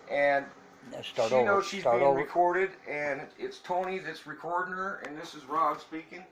And Start she over. knows she's Start being over. recorded, and it's Tony that's recording her, and this is Rod speaking.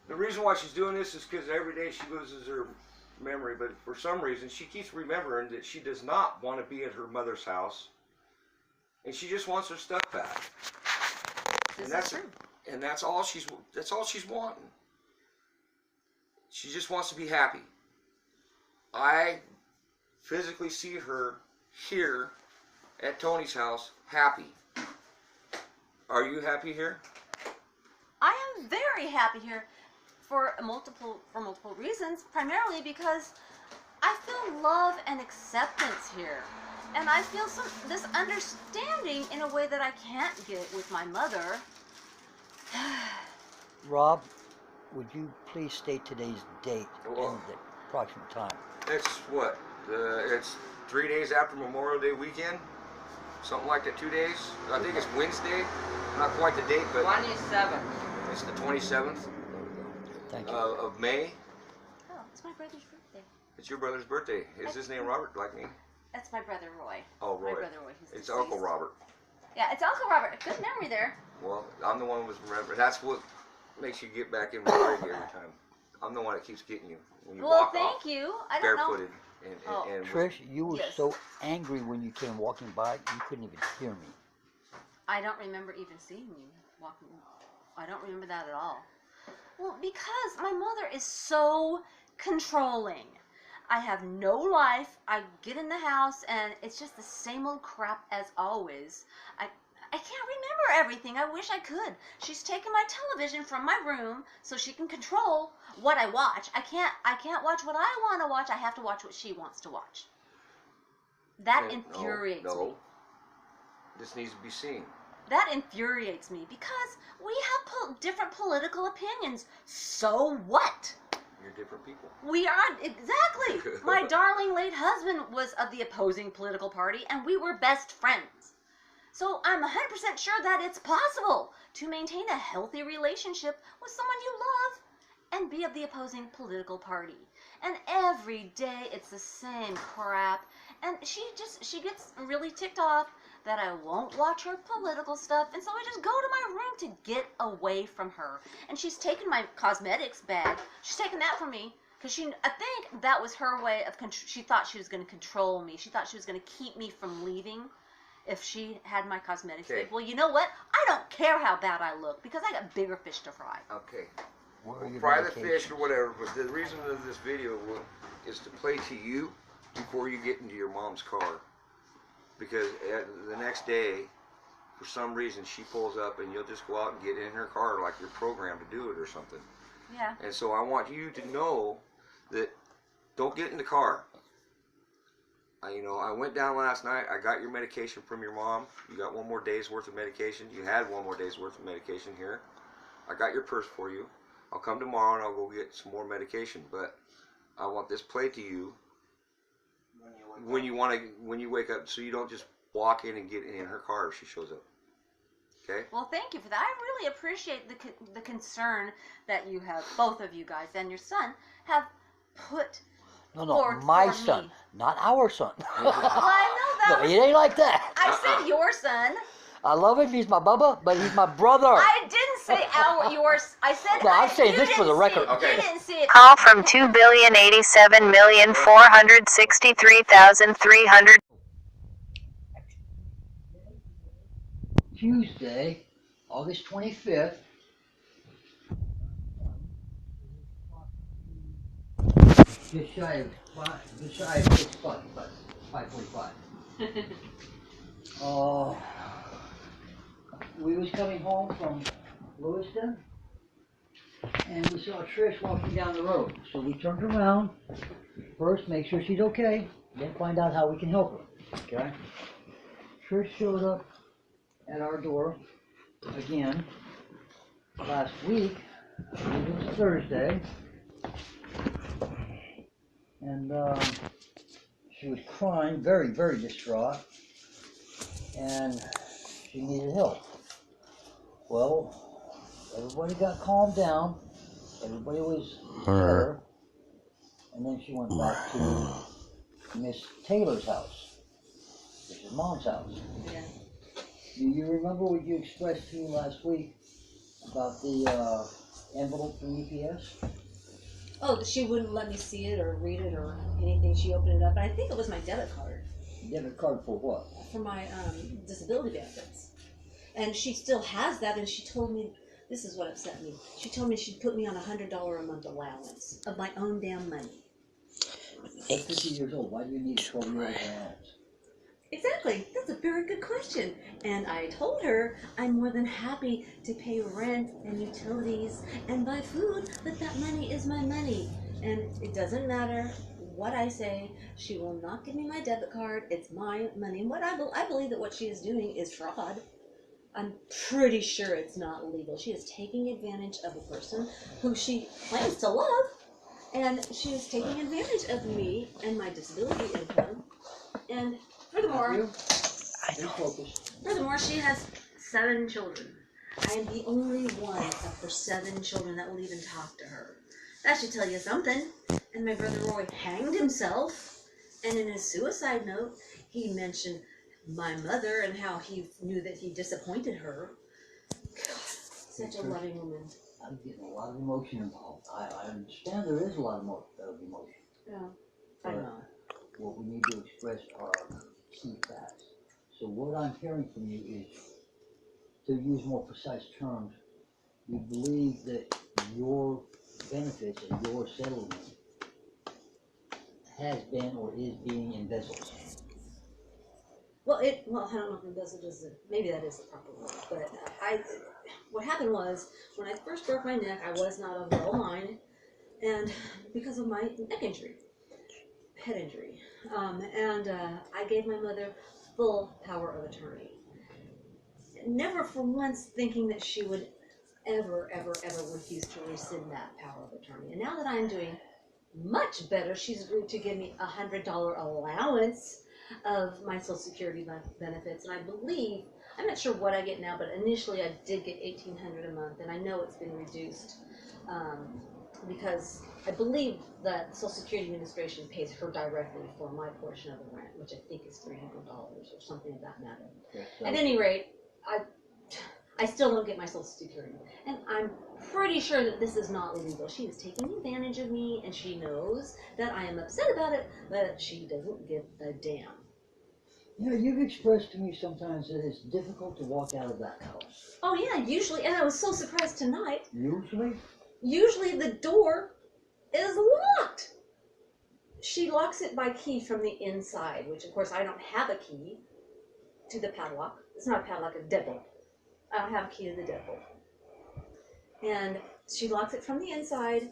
The reason why she's doing this is because every day she loses her memory, but for some reason she keeps remembering that she does not want to be at her mother's house, and she just wants her stuff back. And that's all she's wanting. She just wants to be happy. I physically see her here at Tony's house happy. Are you happy here? I am very happy here for multiple reasons, primarily because I feel love and acceptance here. And I feel this understanding in a way that I can't get with my mother. Rob, would you please state today's date and the approximate time? It's what? It's 3 days after Memorial Day weekend. Something like that, 2 days. I think it's Wednesday. Not quite the date, but 27th. It's the 27th Thank you. Of May. Oh, it's my brother's birthday. It's your brother's birthday. Is his name Robert, like me? That's my brother Roy. Oh, Roy. My brother Roy. He's It's deceased. Uncle Robert. Yeah, it's Uncle Robert. Good memory there. Well, I'm the one who was remember. That's what makes you get back in reality every time. I'm the one that keeps getting you when you walk off thank you. I don't know. barefooted. And Trish, you were Yes. so angry when you came walking by, you couldn't even hear me. I don't remember even seeing you walking. I don't remember that at all. Well, because my mother is so controlling. I have no life. I get in the house and it's just the same old crap as always. I can't remember everything. I wish I could. She's taken my television from my room so she can control what I watch. I can't watch what I want to watch. I have to watch what she wants to watch. That infuriates me. No. This needs to be seen. That infuriates me because we have different political opinions. So what? You're different people. We are, exactly. My darling late husband was of the opposing political party and we were best friends. So I'm 100% sure that it's possible to maintain a healthy relationship with someone you love and be of the opposing political party. And every day it's the same crap. And she gets really ticked off that I won't watch her political stuff, and so I just go to my room to get away from her. And she's taken my cosmetics bag. She's taken that from me because I think that was her way of she thought she was going to control me. She thought she was going to keep me from leaving if she had my cosmetics bag. Well, you know what? I don't care how bad I look because I got bigger fish to fry. Okay. Well, fry the fish or whatever, but the reason of this video is to play to you before you get into your mom's car. Because the next day, for some reason, she pulls up and you'll just go out and get in her car like you're programmed to do it or something. Yeah. And so I want you to know that don't get in the car. I went down last night. I got your medication from your mom. You got 1 more day's worth of medication. You had 1 more day's worth of medication here. I got your purse for you. I'll come tomorrow and I'll go get some more medication. But I want this played to you when you wake up, so you don't just walk in and get in her car if she shows up. Okay? Well, thank you for that. I really appreciate the concern that you have, both of you guys and your son, have put forth my for son, me. not our son. Well, I know that. No, it ain't like that. I said your son. I love him. He's my bubba, but he's my brother. I didn't say yours. I said. No, I'm saying this for the record. Okay. You didn't see it. Call from 2,087,463,300. Tuesday, August 25th. Just shy of 6 o'clock, but 5:45. We was coming home from Lewiston, and we saw Trish walking down the road. So we turned around, first make sure she's okay, then find out how we can help her, okay? Trish showed up at our door again last week. I believe it was Thursday, and she was crying, very, very distraught, and she needed help. Well, everybody got calmed down, everybody was there, and then she went back to Miss Taylor's house. This is Mom's house. Yeah. Do you remember what you expressed to me last week about the envelope from UPS? Oh, she wouldn't let me see it or read it or anything. She opened it up, and I think it was my debit card Debit card for what? for my disability benefits. And she still has that, and she told me, this is what upset me. She told me she'd put me on $100 a month allowance of my own damn money. You're 50 years old. Why do you need a 12-year-old allowance? Exactly. That's a very good question. And I told her I'm more than happy to pay rent and utilities and buy food, but that money is my money. And it doesn't matter what I say. She will not give me my debit card. It's my money. And I believe that what she is doing is fraud. I'm pretty sure it's not legal. She is taking advantage of a person who she claims to love, and she is taking advantage of me and my disability income. And furthermore, she has 7 children. I am the only one of her 7 children that will even talk to her. That should tell you something. And my brother Roy hanged himself, and in his suicide note, he mentioned my mother and how he knew that he disappointed her. God, such a loving woman. I'm getting a lot of emotion involved. I understand there is a lot of emotion. Yeah, I know. What we need to express are key facts. So what I'm hearing from you is, to use more precise terms, you believe that your benefits and your settlement has been or is being embezzled. Well, I don't know if embezzled is maybe that is the proper word, but what happened was, when I first broke my neck, I was not of well mind, and because of my neck injury, head injury, I gave my mother full power of attorney. Never for once thinking that she would ever refuse to rescind that power of attorney. And now that I'm doing much better, she's agreed to give me $100 allowance of my Social Security benefits, and I believe, I'm not sure what I get now, but initially I did get $1,800 a month, and I know it's been reduced because I believe that the Social Security Administration pays her directly for my portion of the rent, which I think is $300 or something of that matter. Okay, so At any rate, I still don't get my Social Security, and I'm pretty sure that this is not illegal. She is taking advantage of me, and she knows that I am upset about it, but she doesn't give a damn. you know, you've expressed to me sometimes that it's difficult to walk out of that house. Oh yeah, usually, and I was so surprised tonight. Usually The door is locked. She locks it by key from the inside, which of course I don't have a key to the padlock. It's not a padlock, it's a deadbolt. I don't have a key to the deadbolt. And she locks it from the inside,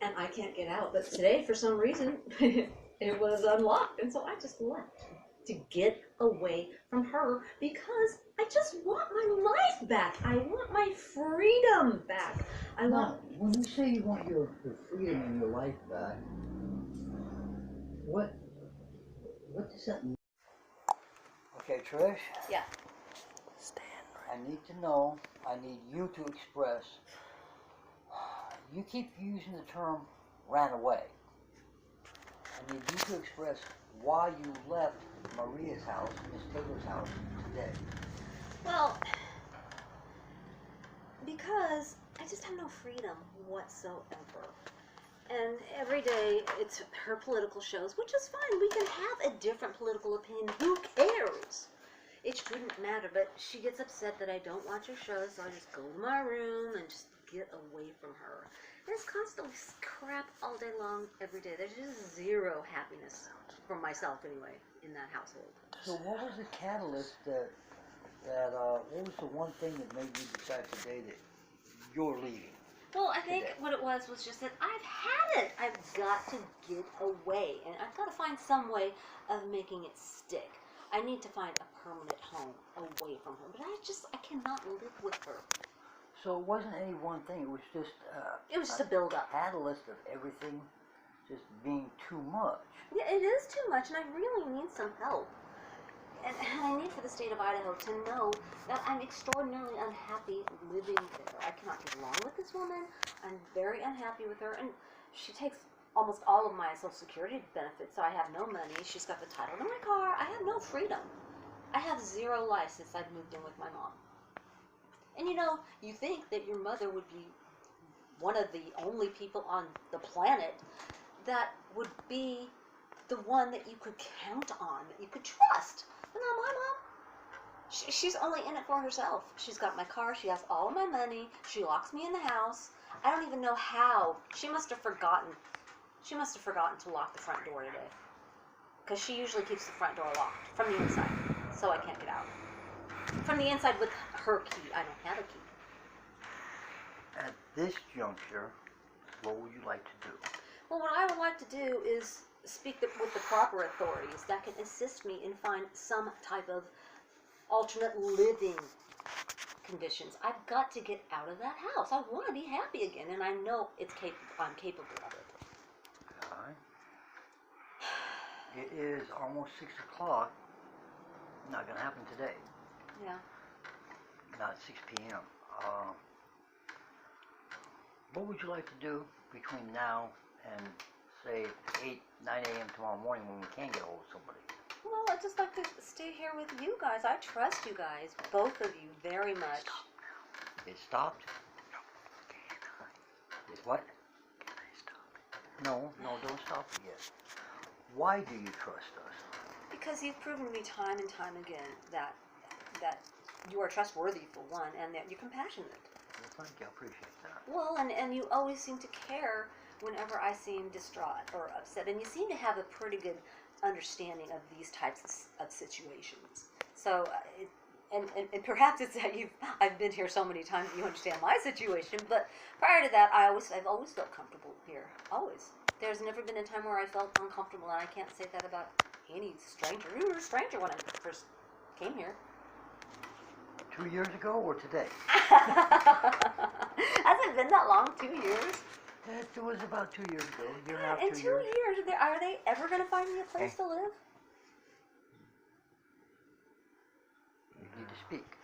and I can't get out. But today, for some reason, it was unlocked, and so I just left to get away from her because I just want my life back. I want my freedom back. When you say you want your freedom and your life back, what does that mean? Okay, Trish. Yeah. I need to know, I need you to express, you keep using the term ran away. I need you to express why you left Maria's house, Miss Taylor's house, today. Well, because I just have no freedom whatsoever. And every day it's her political shows, which is fine. We can have a different political opinion. Who cares? It shouldn't matter, but she gets upset that I don't watch her shows, so I just go to my room and just get away from her. And it's constantly crap all day long, every day. There's just zero happiness for myself, anyway, in that household. So what was the catalyst what was the one thing that made you decide today that you're leaving? Well, I think what it was just that I've had it. I've got to get away, and I've got to find some way of making it stick. I need to find a permanent home away from her, but I cannot live with her. So it wasn't any one thing, it was just a build-up. Catalyst of everything just being too much. Yeah, it is too much, and I really need some help. And I need for the state of Idaho to know that I'm extraordinarily unhappy living there. I cannot get along with this woman. I'm very unhappy with her, and she takes almost all of my Social Security benefits, so I have no money. She's got the title to my car. I have no freedom. I have zero life since I've moved in with my mom. And you know, you think that your mother would be one of the only people on the planet that would be the one that you could count on, that you could trust. But not my mom. She's only in it for herself. She's got my car. She has all of my money. She locks me in the house. I don't even know how. She must have forgotten. She must have forgotten to lock the front door today. Because she usually keeps the front door locked from the inside, so I can't get out. From the inside with her key. I don't have a key. At this juncture, what would you like to do? Well, what I would like to do is speak with the proper authorities that can assist me and find some type of alternate living conditions. I've got to get out of that house. I want to be happy again, and I know I'm capable of it. All right. It is almost 6 o'clock. Not going to happen today. Yeah. Not 6 p.m. What would you like to do between now and, say, 8, 9 a.m. tomorrow morning when we can get a hold of somebody? Well, I'd just like to stay here with you guys. I trust you guys, both of you, very much. It stopped? It's what? No, don't stop it yet. Why do you trust us? Because you've proven to me time and time again that you are trustworthy, for one, and that you're compassionate. Well, thank you. I appreciate that. Well, and you always seem to care whenever I seem distraught or upset, and you seem to have a pretty good understanding of these types of situations. So, and perhaps it's that I've been here so many times that you understand my situation. But prior to that, I've always felt comfortable here. Always. There's never been a time where I felt uncomfortable, and I can't say that about any stranger. You were a stranger when I first came here. 2 years ago or today? Has it been that long? 2 years? It was about 2 years ago. Year and a half, In 2 2 years. years, are they ever going to find me a place to live? You need to speak.